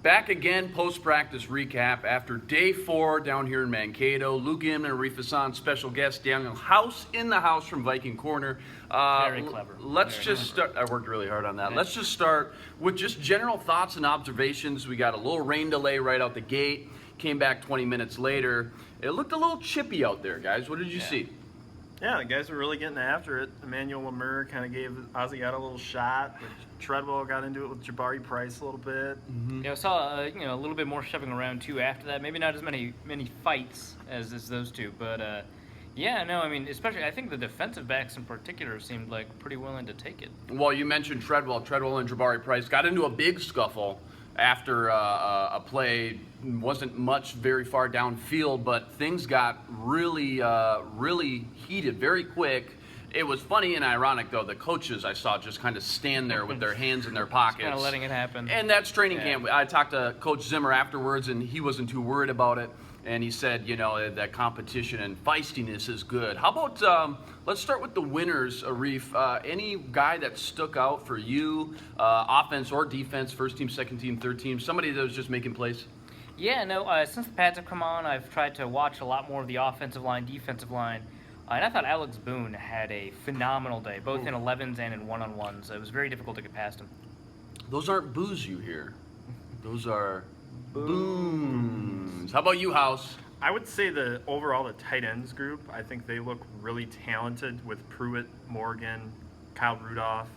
Back again, post-practice recap after day 4 down here in Mankato. Luke Inman and Arif Hasan, special guest Daniel House in the house from Viking Corner. Very clever. Let's just start. I worked really hard on that. Let's just start with just general thoughts and observations. We got a little rain delay right out the gate. Came back 20 minutes later. It looked a little chippy out there, guys. What did you see? Yeah, the guys were really getting after it. Emmanuel Lemur kind of gave Ozzy got a little shot. Treadwell got into it with Jabari Price a little bit. Mm-hmm. Yeah, I saw a little bit more shoving around too after that. Maybe not as many fights as those two, but especially I think the defensive backs in particular seemed like pretty willing to take it. Well, you mentioned Treadwell. Treadwell and Jabari Price got into a big scuffle after a play wasn't much very far downfield, but things got really heated very quick. It was funny and ironic, though. The coaches I saw just kind of stand there with their hands in their pockets. Kind of letting it happen. And that's training camp. I talked to Coach Zimmer afterwards, and he wasn't too worried about it. And he said, that competition and feistiness is good. How about, let's start with the winners, Arif. Any guy that stuck out for you, offense or defense, first team, second team, third team, somebody that was just making plays? Yeah, no, since the pads have come on, I've tried to watch a lot more of the offensive line, defensive line. And I thought Alex Boone had a phenomenal day, both in 11s and in one-on-ones. It was very difficult to get past him. Those aren't boos you hear. Those are booms. How about you, House? I would say the tight ends group, I think they look really talented with Pruitt, Morgan, Kyle Rudolph.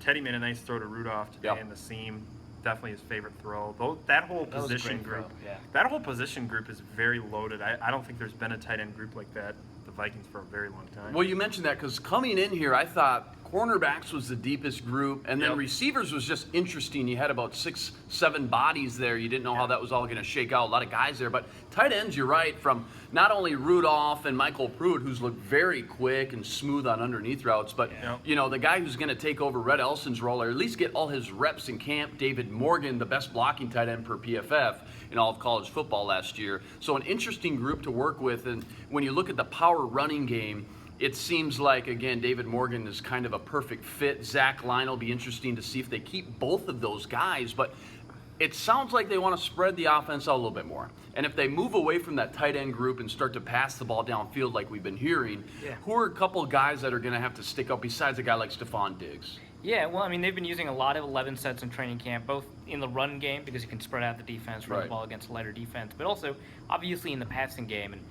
Teddy made a nice throw to Rudolph today in the seam. Definitely his favorite throw. That whole position group, that whole position group is very loaded. I don't think there's been a tight end group like that, the Vikings, for a very long time. Well, you mentioned that because coming in here, I thought cornerbacks was the deepest group, and then receivers was just interesting. You had about 6, 7 bodies there. You didn't know how that was all going to shake out. A lot of guys there, but tight ends, you're right, from not only Rudolph and Michael Pruitt, who's looked very quick and smooth on underneath routes, but the guy who's going to take over Red Elson's role, or at least get all his reps in camp, David Morgan, the best blocking tight end per PFF in all of college football last year. So an interesting group to work with, and when you look at the power running game, it seems like, again, David Morgan is kind of a perfect fit. Zach Line will be interesting to see if they keep both of those guys, but it sounds like they want to spread the offense out a little bit more. And if they move away from that tight end group and start to pass the ball downfield like we've been hearing, who are a couple of guys that are going to have to stick up besides a guy like Stephon Diggs? Yeah, well, I mean, they've been using a lot of 11 sets in training camp, both in the run game because you can spread out the defense, run the ball against a lighter defense, but also obviously in the passing game. And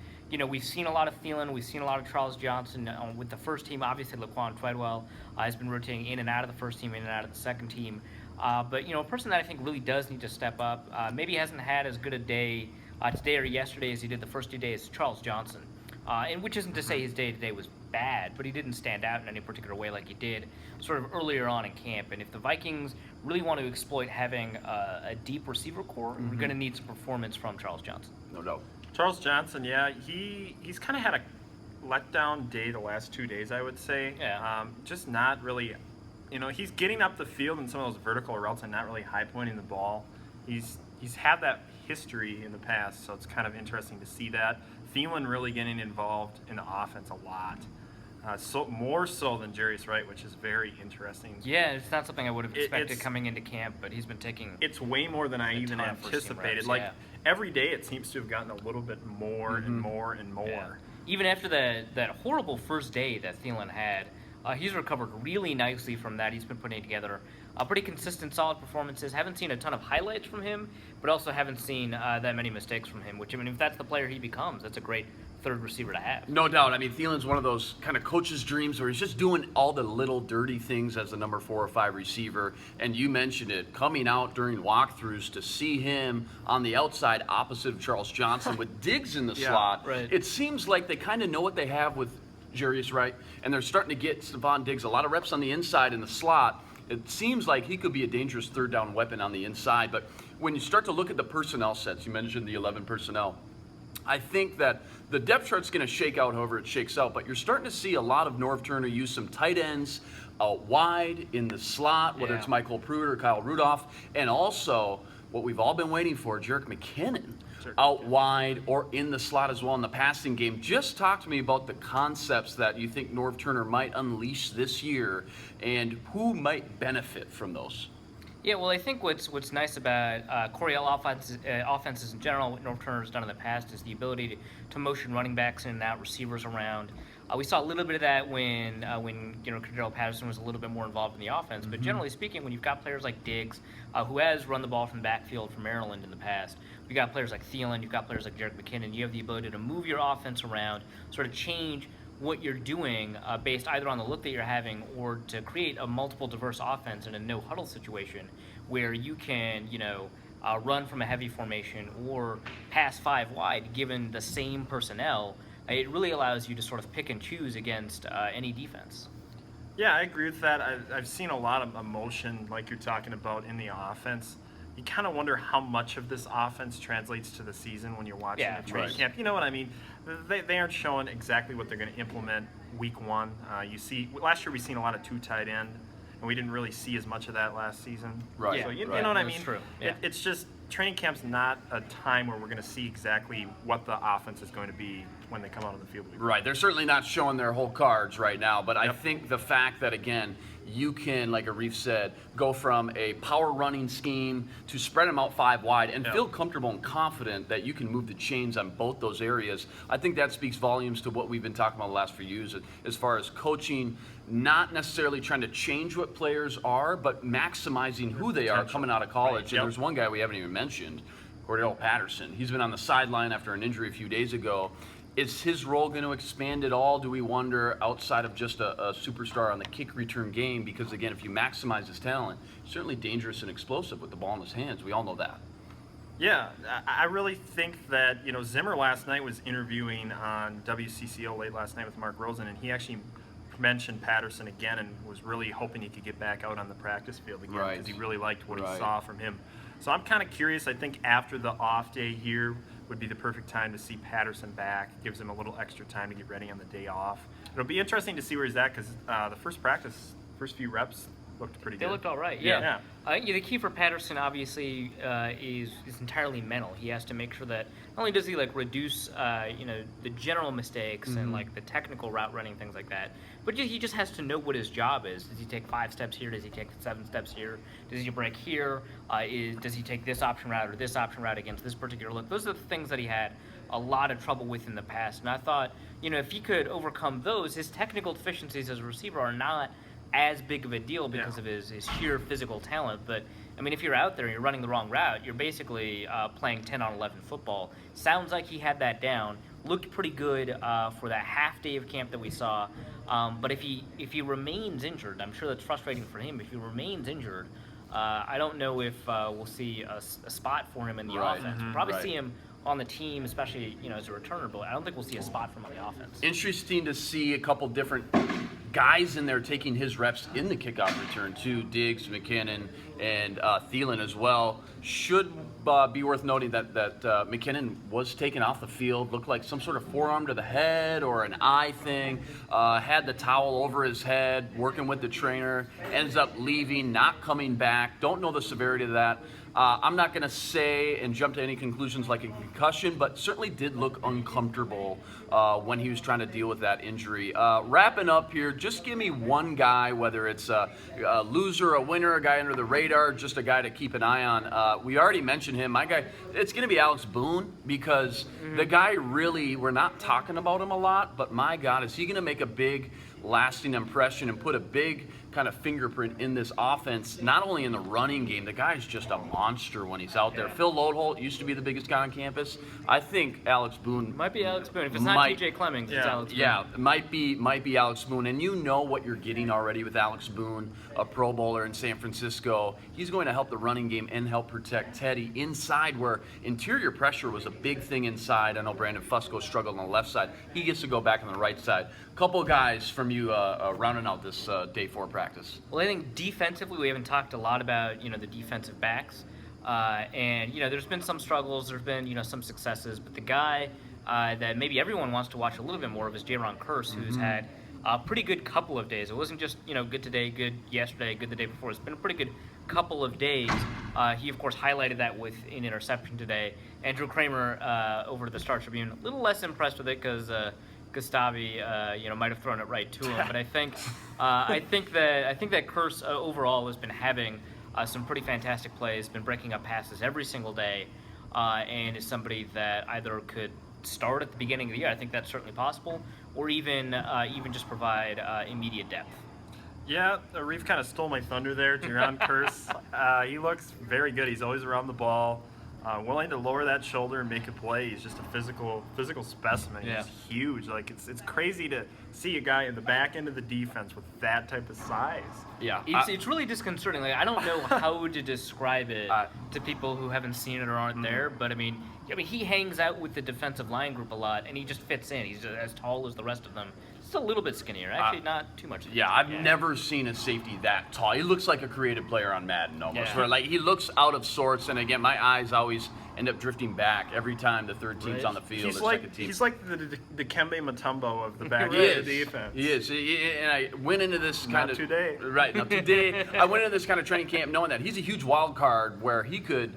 we've seen a lot of Thielen, we've seen a lot of Charles Johnson with the first team. Obviously, Laquan Treadwell has been rotating in and out of the first team, in and out of the second team. But a person that I think really does need to step up, maybe hasn't had as good a day today or yesterday as he did the first 2 days, Charles Johnson. And which isn't to say his day today was bad, but he didn't stand out in any particular way like he did sort of earlier on in camp. And if the Vikings really want to exploit having a deep receiver core, we're going to need some performance from Charles Johnson. No doubt. Charles Johnson, he's kind of had a letdown day the last 2 days, I would say. Yeah. Just not really, he's getting up the field in some of those vertical routes and not really high pointing the ball. He's had that history in the past, so it's kind of interesting to see that. Thielen really getting involved in the offense a lot. So more so than Jarius Wright, which is very interesting. Yeah, it's not something I would have expected coming into camp, but he's been taking. It's way more than I even anticipated. Like every day, it seems to have gotten a little bit more and more and more. Yeah. Even after that horrible first day that Thielen had, he's recovered really nicely from that. He's been putting together pretty consistent, solid performances. Haven't seen a ton of highlights from him, but also haven't seen that many mistakes from him. Which, I mean, if that's the player he becomes, that's a great third receiver to have. No doubt. I mean, Thielen's one of those kind of coach's dreams where he's just doing all the little dirty things as a number 4 or 5 receiver. And you mentioned it, coming out during walkthroughs to see him on the outside opposite of Charles Johnson with Diggs in the slot. Right. It seems like they kind of know what they have with Jarius Wright, and they're starting to get Stephon Diggs a lot of reps on the inside in the slot. It seems like he could be a dangerous third down weapon on the inside. But when you start to look at the personnel sets, you mentioned the 11 personnel, I think that the depth chart's going to shake out however it shakes out, but you're starting to see a lot of Norv Turner use some tight ends out wide in the slot, whether it's Michael Pruitt or Kyle Rudolph, and also what we've all been waiting for, Jerick McKinnon out wide or in the slot as well in the passing game. Just talk to me about the concepts that you think Norv Turner might unleash this year and who might benefit from those. Yeah, well, I think what's nice about Cordarrelle offenses in general, what North Turner's done in the past, is the ability to motion running backs in and out, receivers around. We saw a little bit of that when Cordarrelle Patterson was a little bit more involved in the offense. But generally speaking, when you've got players like Diggs, who has run the ball from the backfield for Maryland in the past, you've got players like Thielen, you've got players like Jerick McKinnon, you have the ability to move your offense around, sort of change what you're doing based either on the look that you're having or to create a multiple diverse offense in a no huddle situation where you can, run from a heavy formation or pass 5 wide given the same personnel. It really allows you to sort of pick and choose against any defense. Yeah, I agree with that. I've seen a lot of emotion, like you're talking about, in the offense. You kind of wonder how much of this offense translates to the season when you're watching the training camp. You know what I mean? They aren't showing exactly what they're going to implement week one. You see, last year we seen a lot of 2 tight end, and we didn't really see as much of that last season. Right. So you know what I mean? That's true. Yeah. It's just training camp's not a time where we're going to see exactly what the offense is going to be when they come out on the field. Right. They're certainly not showing their whole cards right now, but I think the fact that, again, you can, like Arif said, go from a power running scheme to spread them out 5 wide and feel comfortable and confident that you can move the chains on both those areas. I think that speaks volumes to what we've been talking about the last few years as far as coaching, not necessarily trying to change what players are, but maximizing who they are coming out of college. And there's one guy we haven't even mentioned, Cordarrelle Patterson. He's been on the sideline after an injury a few days ago. Is his role going to expand at all, do we wonder, outside of just a superstar on the kick return game? Because, again, if you maximize his talent, he's certainly dangerous and explosive with the ball in his hands. We all know that. Yeah, I really think that, Zimmer last night was interviewing on WCCO late last night with Mark Rosen, and he actually mentioned Patterson again and was really hoping he could get back out on the practice field again because he really liked what he saw from him. So I'm kind of curious. I think after the off day here would be the perfect time to see Patterson back. Gives him a little extra time to get ready on the day off. It'll be interesting to see where he's at because the first few reps looked pretty good. They looked all right, yeah. The key for Patterson, obviously, is entirely mental. He has to make sure that not only does he reduce, the general mistakes and the technical route running, things like that, but he just has to know what his job is. Does he take 5 steps here? Does he take 7 steps here? Does he break here? Does he take this option route or this option route against this particular look? Those are the things that he had a lot of trouble with in the past. And I thought, if he could overcome those, his technical deficiencies as a receiver are not as big of a deal because of his sheer physical talent. But if you're out there and you're running the wrong route, you're basically playing 10 on 11 football. Sounds like he had that down. Looked pretty good for that half day of camp that we saw. But if he remains injured, I'm sure that's frustrating for him. If he remains injured, I don't know if we'll see a spot for him in the offense. We'll probably see him on the team, especially as a returner, but I don't think we'll see a spot from on the offense. Interesting to see a couple different guys in there taking his reps in the kickoff return too. Diggs, McKinnon, and Thielen as well. Should be worth noting that McKinnon was taken off the field, looked like some sort of forearm to the head or an eye thing, had the towel over his head, working with the trainer, ends up leaving, not coming back. Don't know the severity of that. I'm not going to say and jump to any conclusions like a concussion, but certainly did look uncomfortable when he was trying to deal with that injury. Wrapping up here, just give me one guy, whether it's a loser, a winner, a guy under the radar, just a guy to keep an eye on. We already mentioned him. My guy, it's going to be Alex Boone because the guy really, we're not talking about him a lot, but my God, is he going to make a big lasting impression and put a big kind of fingerprint in this offense, not only in the running game. The guy's just a monster when he's out there. Phil Lodeholt used to be the biggest guy on campus. I think Alex Boone might be Alex Boone. If it's not TJ Clemmings, it's Alex Boone. Yeah, it might be Alex Boone. And you know what you're getting already with Alex Boone, a Pro Bowler in San Francisco. He's going to help the running game and help protect Teddy inside, where interior pressure was a big thing inside. I know Brandon Fusco struggled on the left side. He gets to go back on the right side. Couple of guys from you rounding out this day 4 practice. Well, I think defensively we haven't talked a lot about the defensive backs, and there's been some struggles, there's been some successes, but the guy that maybe everyone wants to watch a little bit more of is Jaron Kearse, who's had a pretty good couple of days. It wasn't just good today, good yesterday, good the day before. It's been a pretty good couple of days. He of course highlighted that with an interception today. Andrew Kramer over to the Star Tribune, a little less impressed with it because Gustavi, might have thrown it right to him. But I think that Kearse overall has been having some pretty fantastic plays, been breaking up passes every single day, and is somebody that either could start at the beginning of the year, I think that's certainly possible, or even just provide immediate depth. Yeah, Arif kind of stole my thunder there. Jaron Curse, he looks very good. He's always around the ball, willing to lower that shoulder and make a play. He's just a physical specimen. Yeah. He's huge. Like it's crazy to see a guy in the back end of the defense with that type of size. Yeah, It's really disconcerting. Like, I don't know how to describe it to people who haven't seen it or aren't there, but I mean, he hangs out with the defensive line group a lot, and he just fits in. He's as tall as the rest of them. Just a little bit skinnier. Actually, not too much. Yeah, I've never seen a safety that tall. He looks like a creative player on Madden almost. Yeah. Where, like, he looks out of sorts, and again, my eyes always end up drifting back every time the third team's on the field. He's or like second team. he's like the Kembe Mutombo of the back He end of is. the defense. He is. And I went into this kind of today. Right, not today. I went into this kind of training camp knowing that he's a huge wild card where he could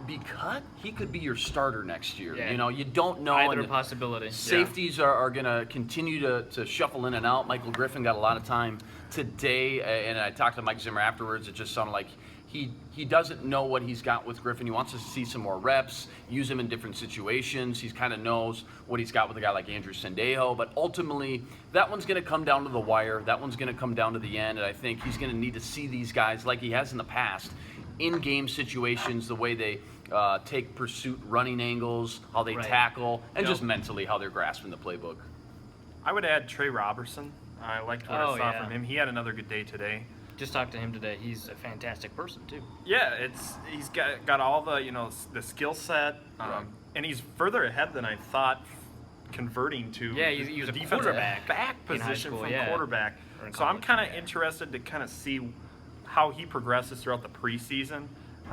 be cut. He could be your starter next year. Yeah. You know, you don't know. Either and possibility. Safeties are going to continue to shuffle in and out. Michael Griffin got a lot of time today, and I talked to Mike Zimmer afterwards. It just sounded like he doesn't know what he's got with Griffin. He wants to see some more reps, use him in different situations. He kind of knows what he's got with a guy like Andrew Sendejo, but ultimately that one's going to come down to the wire. That one's going to come down to the end, and I think he's going to need to see these guys like he has in the past in game situations, the way they take pursuit running angles, how they tackle, and just mentally how they're grasping the playbook. I would add Trey Robertson. I liked what I saw yeah. from him. He had another good day today. Just talked to him today. He's a fantastic person too. Yeah, he's got all the the skill set, and he's further ahead than I thought, converting to he's the a defensive quarterback back in high position school, from yeah. quarterback. Or in So I'm college, kind of interested to kind of see how he progresses throughout the preseason.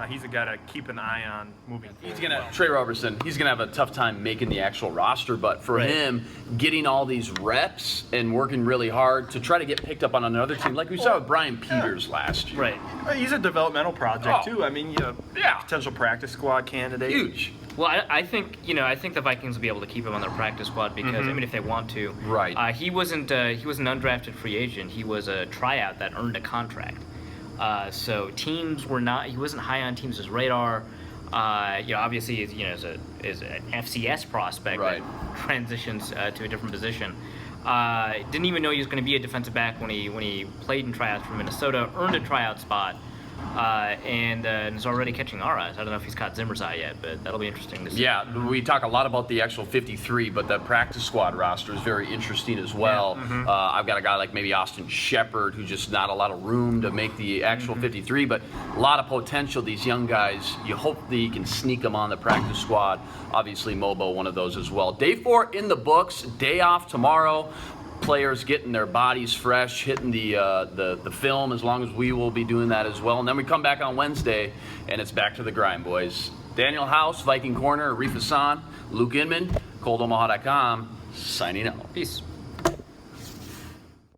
He's a guy to keep an eye on moving forward. Trey Robertson, he's gonna have a tough time making the actual roster, but for him, getting all these reps and working really hard to try to get picked up on another team, like we saw with Brian Peters last year. Right. He's a developmental project too. I mean, potential practice squad candidate. Huge. Well, I think the Vikings will be able to keep him on their practice squad because I mean, if they want to. Right. He was an undrafted free agent. He was a tryout that earned a contract. So teams were not. He wasn't high on teams' radar. Obviously, is an FCS prospect that transitions to a different position. Didn't even know he was going to be a defensive back when he played in tryouts for Minnesota. Earned a tryout spot. And is already catching our eyes. I don't know if he's caught Zimmer's eye yet, but that'll be interesting to see. Yeah, we talk a lot about the actual 53, but the practice squad roster is very interesting as well. Yeah. I've got a guy like maybe Austin Shepard, who's just not a lot of room to make the actual 53, but a lot of potential. These young guys, you hope that you can sneak them on the practice squad. Obviously, Mobo, one of those as well. Day 4 in the books, day off tomorrow. Players getting their bodies fresh, hitting the film, as long as we will be doing that as well. And then we come back on Wednesday, and it's back to the grind, boys. Daniel House, Viking Corner, Arif Hasan, Luke Inman, ColdOmaha.com, signing out. Peace.